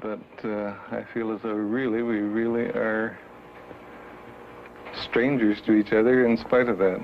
but I feel as though we really are strangers to each other in spite of that.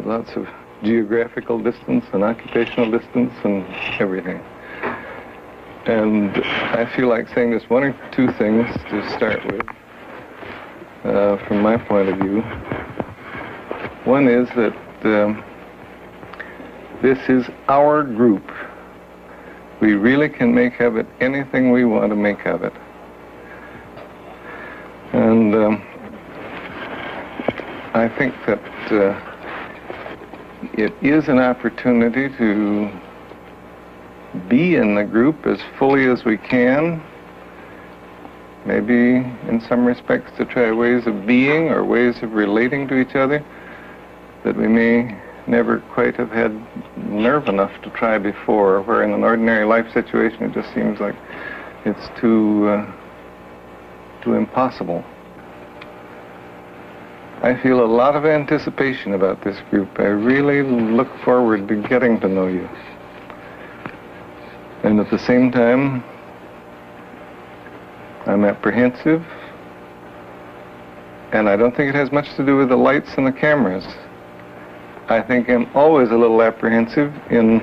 Lots of geographical distance and occupational distance and everything. And I feel like saying just one or two things to start with, from my point of view. One is that this is our group. We really can make of it anything we want to make of it. And I think that it is an opportunity to be in the group as fully as we can, maybe in some respects to try ways of being or ways of relating to each other that we may never quite have had nerve enough to try before, where in an ordinary life situation it just seems like it's too impossible. I feel a lot of anticipation about this group. I really look forward to getting to know you. And at the same time, I'm apprehensive, and I don't think it has much to do with the lights and the cameras. I think I'm always a little apprehensive in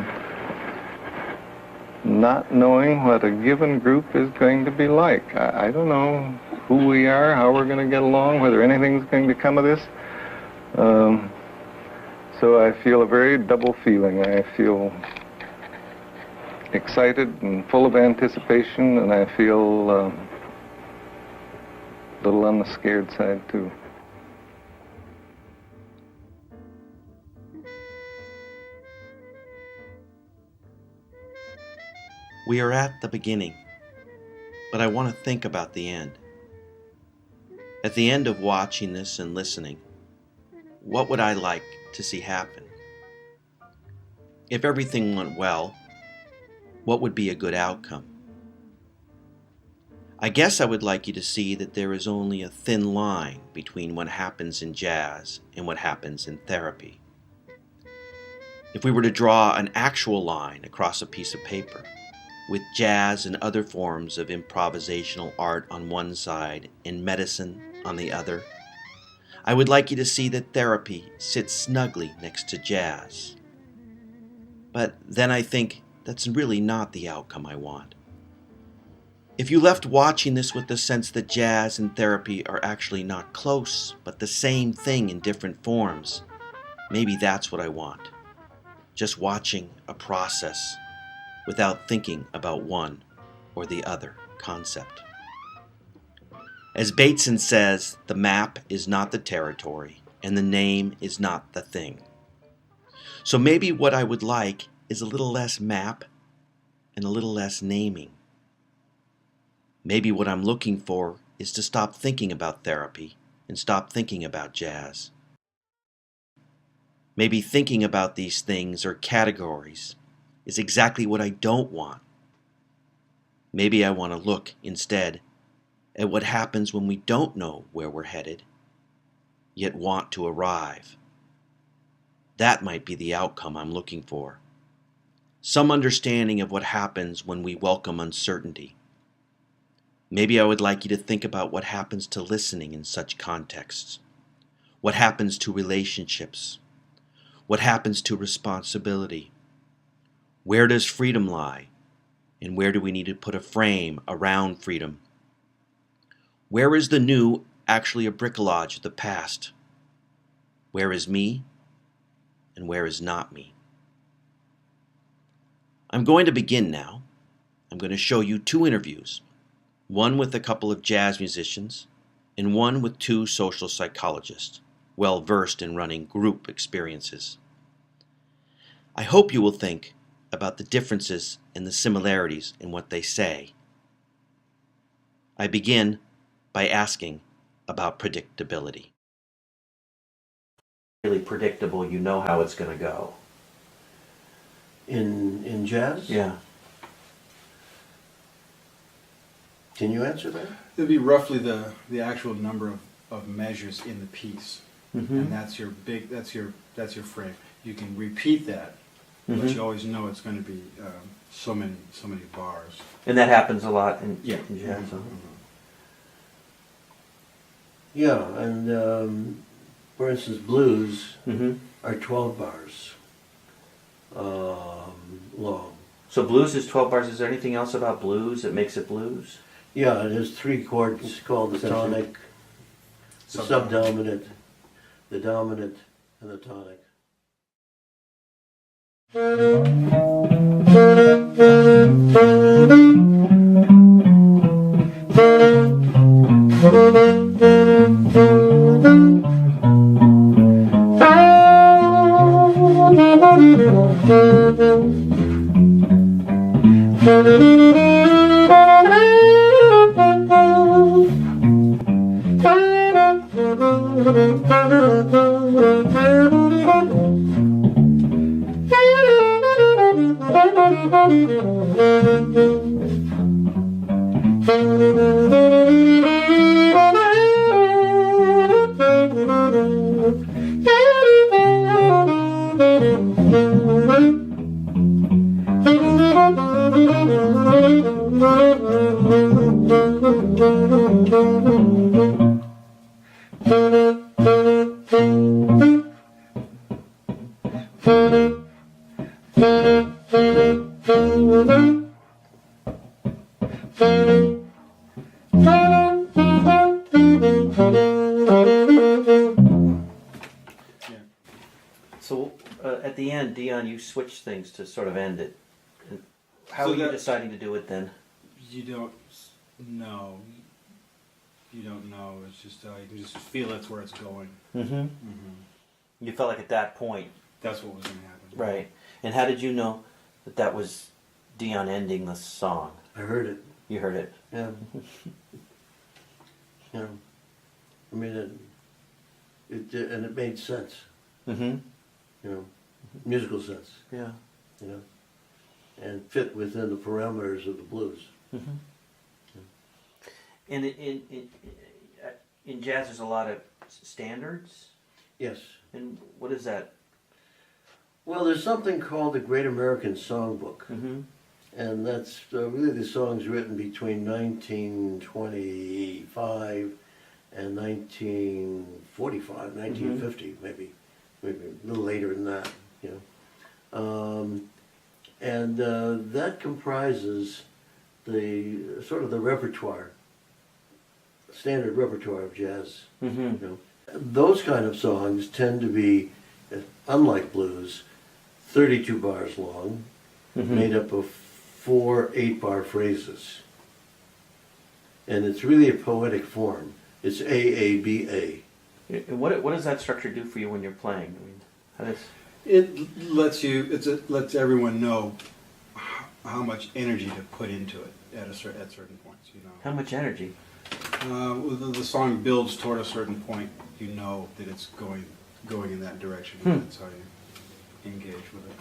not knowing what a given group is going to be like. I don't know who we are, how we're going to get along, whether anything's going to come of this. So I feel a very double feeling. I feel excited and full of anticipation, and I feel a little on the scared side too. We are at the beginning, but I want to think about the end. At the end of watching this and listening, what would I like to see happen? If everything went well, what would be a good outcome? I guess I would like you to see that there is only a thin line between what happens in jazz and what happens in therapy. If we were to draw an actual line across a piece of paper, with jazz and other forms of improvisational art on one side and medicine on the other, I would like you to see that therapy sits snugly next to jazz. But then I think that's really not the outcome I want. If you left watching this with the sense that jazz and therapy are actually not close, but the same thing in different forms, maybe that's what I want. Just watching a process without thinking about one or the other concept. As Bateson says, the map is not the territory, and the name is not the thing. So maybe what I would like is a little less map and a little less naming. Maybe what I'm looking for is to stop thinking about therapy and stop thinking about jazz. Maybe thinking about these things or categories is exactly what I don't want. Maybe I want to look instead at what happens when we don't know where we're headed, yet want to arrive. That might be the outcome I'm looking for. Some understanding of what happens when we welcome uncertainty. Maybe I would like you to think about what happens to listening in such contexts. What happens to relationships? What happens to responsibility? Where does freedom lie? And where do we need to put a frame around freedom? Where is the new actually a bricolage of the past? Where is me? And where is not me? I'm going to begin now. I'm going to show you two interviews, one with a couple of jazz musicians and one with two social psychologists, well versed in running group experiences. I hope you will think about the differences and the similarities in what they say. I begin by asking about predictability. Really predictable, you know how it's going to go. In jazz? Yeah. Can you answer that? It'd be roughly the actual number of measures in the piece, and that's your frame. You can repeat that but Mhm. you always know it's going to be so many bars. And that happens a lot in Yeah. in jazz. Mhm. Huh? Yeah, and for instance, blues Mm-hmm. are 12 bars long. So blues is 12 bars. Is there anything else about blues that makes it blues? Yeah, and there's 3 chords called the tonic, the subdominant, the dominant, and the tonic. So at the end, Dion, you switch things to sort of end it. And how So are you that- deciding to do it then? You don't know. You don't know. It's just you can just feel that's where it's going. Mm-hmm. Mm-hmm. You felt like at that point, That's what was going to happen. right? And how did you know that that was Dion ending the song? I heard it. You heard it. Yeah. Yeah. I mean, and it made sense. Mm-hmm. You know, musical sense. Yeah. You know, and fit within the parameters of the blues. Mm-hmm. And in jazz, there's a lot of standards. Yes. And what is that? Well, there's something called the Great American Songbook, Mm-hmm. and that's really the songs written between 1925 and 1945, 1950, maybe a little later than that, you know. And that comprises the sort of the repertoire, standard repertoire of jazz. Mm-hmm. You know, those kind of songs tend to be, unlike blues, 32 bars long, Mm-hmm. made up of 4 8-bar phrases. And it's really a poetic form. It's A-A-B-A. And what does that structure do for you when you're playing? I mean, how does? It lets lets everyone know how much energy to put into it at certain points. You know. How much energy? Well, the song builds toward a certain point. You know that it's going in that direction. That's how you engage with it.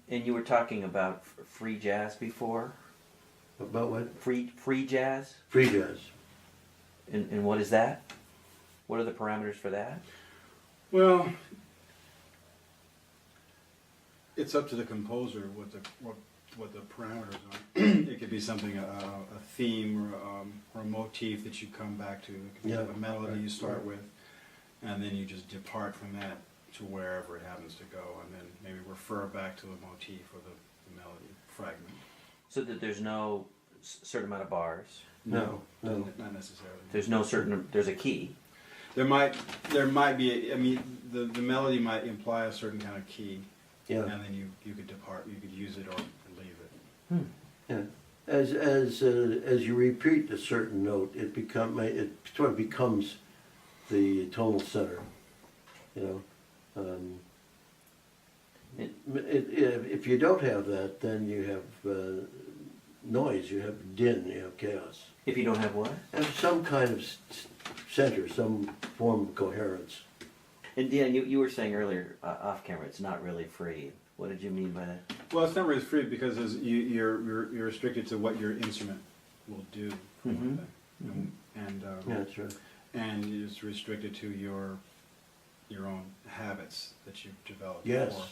And you were talking about free jazz before. About what? Free jazz. Free jazz. And what is that? What are the parameters for that? Well, it's up to the composer what the parameters are. It could be something a theme or a motif that you come back to. It could be Yeah, a melody right, you start right. with, and then you just depart from that to wherever it happens to go, and then maybe refer back to the motif or the melody fragment. So that there's no certain amount of bars. No. Not necessarily. There's no certain. There's a key. There might be. I mean, the melody might imply a certain kind of key, Yeah. and then you could depart. You could use it or leave it. Yeah. As you repeat a certain note, it sort of becomes the tonal center. You know, if you don't have that, then you have noise, you have din, you have chaos. If you don't have what? Have some kind of center, some form of coherence. And Dan, you were saying earlier off camera, it's not really free. What did you mean by that? Well, it's not really free because you're restricted to what your instrument will do. For one thing. And Yeah, that's right. and it's restricted to your own habits that you've developed. Yes. For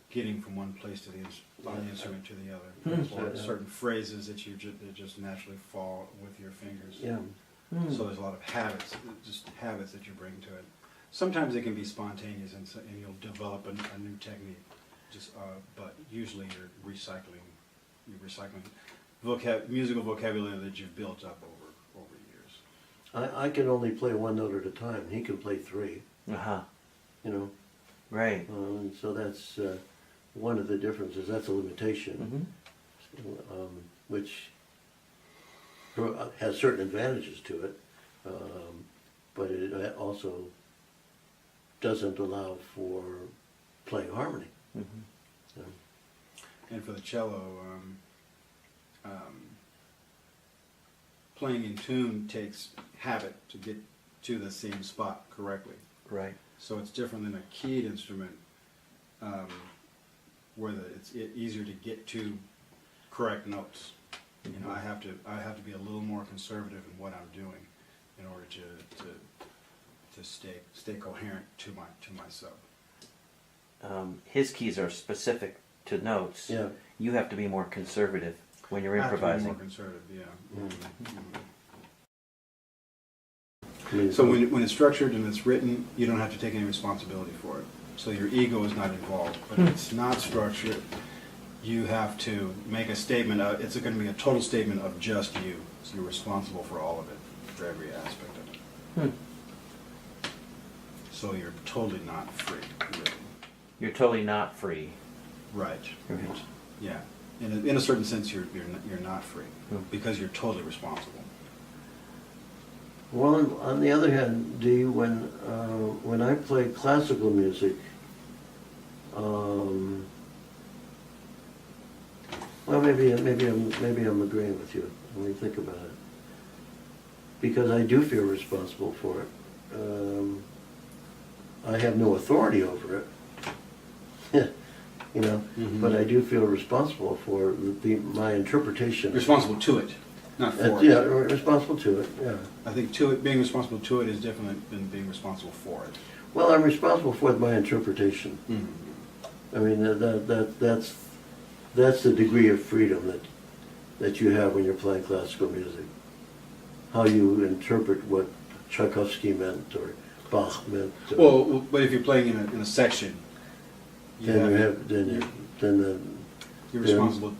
getting from one place to on the instrument to the other, or certain phrases that that just naturally fall with your fingers. Yeah. So there's a lot of habits, just habits that you bring to it. Sometimes it can be spontaneous, and you'll develop a new technique. But usually you're recycling musical vocabulary that you've built up over years. I can only play one note at a time. He can play three. Uh-huh. You know. Right. So that's one of the differences. That's a limitation, which has certain advantages to it, but it also doesn't allow for playing harmony. So, And for the cello, playing in tune takes habit to get to the same spot correctly. Right. So it's different than a keyed instrument, where it's easier to get to correct notes. You know, I have to be a little more conservative in what I'm doing in order to stay coherent to myself. His keys are specific to notes. yeah. You have to be more conservative when you're I have to be improvising. more conservative, yeah. I mean, So when it's structured and it's written, you don't have to take any responsibility for it. So your ego is not involved. But if it's not structured, you have to make a statement. It's going to be a total statement of just you. So you're responsible for all of it, for every aspect of it. So you're totally not free, really. You're totally not free. Right. Right. Yeah. In a certain sense, you're not free because you're totally responsible. Well, on the other hand, Dee, when I play classical music, well, maybe I'm agreeing with you when we think about it, because I do feel responsible for it. I have no authority over it, you know, but I do feel responsible for my interpretation. Responsible to it, not for it. Yeah, responsible to it. Yeah. I think being responsible to it is different than being responsible for it. Well, I'm responsible for my interpretation. I mean, that's the degree of freedom that you have when you're playing classical music. How you interpret what Tchaikovsky meant or Bach meant. Well, but if you're playing in a section, you're responsible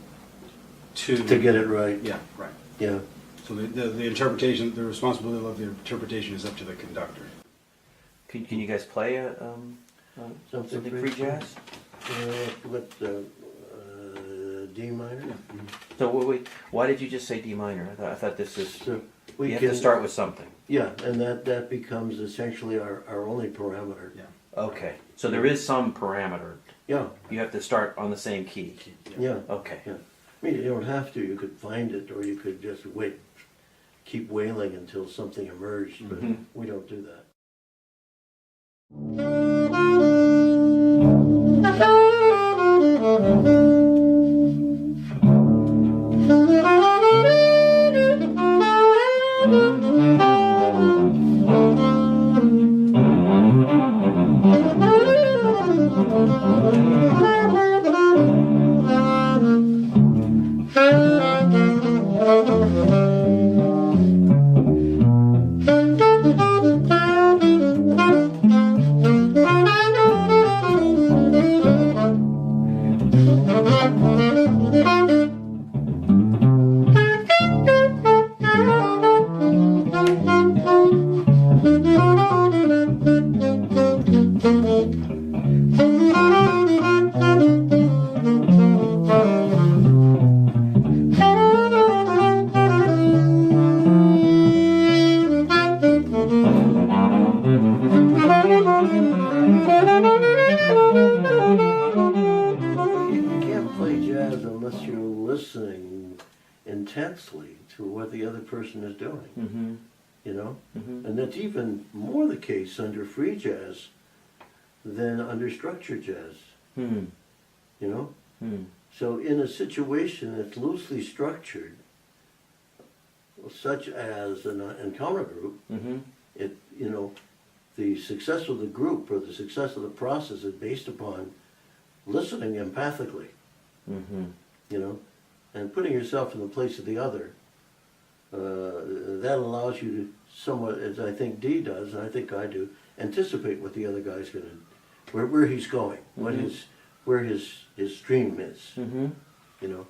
to get it right. Yeah, right. Yeah. So the interpretation, the responsibility of the interpretation is up to the conductor. Can you guys play Something something free jazz? D minor. Yeah. So wait, why did you just say D minor? I thought this is. So You have to start with something. Yeah, and that becomes essentially our only parameter. Yeah. Okay. So there is some parameter. Yeah. You have to start on the same key. Yeah. Okay. Yeah. I mean, you don't have to. You could find it, or you could just keep wailing until something emerged. But we don't do that. what the other person is doing, Mm-hmm. you know? Mm-hmm. And that's even more the case under free jazz than under structured jazz, Hmm. you know? Hmm. So in a situation that's loosely structured, such as an encounter group, Mm-hmm. it, you know, the success of the group or the success of the process is based upon listening empathically, Mm-hmm. you know, and putting yourself in the place of the other. That allows you to somewhat, as I think Dee does, and I think I do, anticipate what the other guy's gonna, where he's going, what Mhm. where his stream is, Mm-hmm. you know.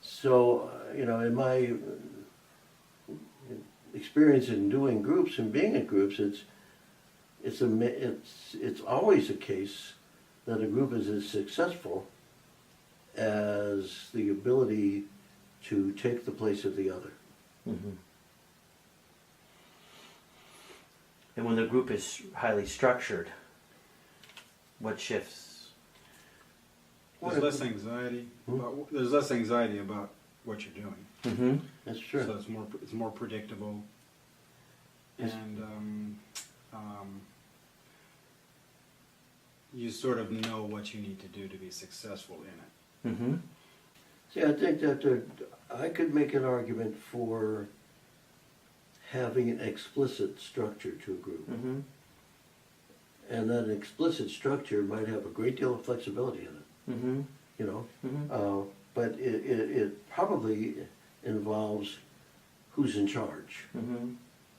So, you know, in my experience in doing groups and being in groups, it's always a case that a group is as successful as the ability to take the place of the other. Mm-hmm. And when the group is highly structured, what shifts? There's less anxiety. There's less anxiety about what you're doing. Mm-hmm. That's true. So it's more predictable, Yes. and you sort of know what you need to do to be successful in it. Mm-hmm. See, I think that I could make an argument for having an explicit structure to a group. Mm-hmm. And that explicit structure might have a great deal of flexibility in it, Mm-hmm. you know? Mm-hmm. But it probably involves who's in charge, Mm-hmm.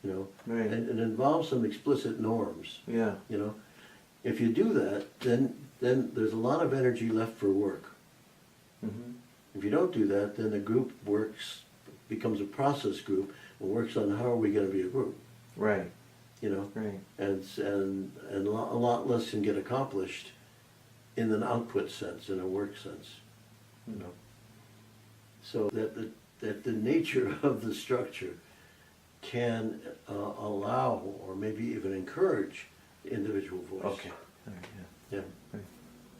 you know? Right. And it involves some explicit norms, Yeah. you know? If you do that, then there's a lot of energy left for work. Mm-hmm. If you don't do that, then the group becomes a process group, and works on how are we gonna be a group, Right. you know? Right. And a lot less can get accomplished in an output sense, in a work sense, you know? So that the nature of the structure can allow, or maybe even encourage, individual voice. Okay. All right, yeah. Yeah. Right.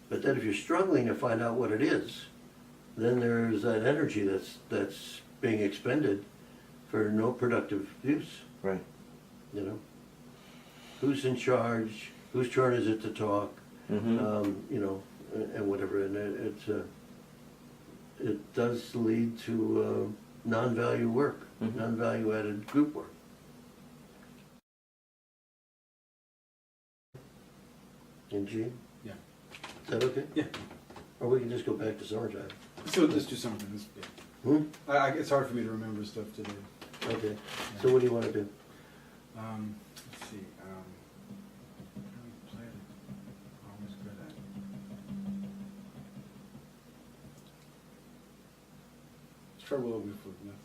But then if you're struggling to find out what it is, then there's that energy that's being expended for no productive use, Right. you know? Who's in charge, whose turn is it to talk, Mm-hmm. you know, and whatever, and it does lead to non-value work, Mhm. non-value added group work. And Gene, Yeah. is that okay? Yeah. Or we can just go back to summertime. So let's do something. Hmm? It's hard for me to remember stuff today. Okay, so what do you want to do? Let's see. Play it. Always good at. Let's try Willow Before Nothing.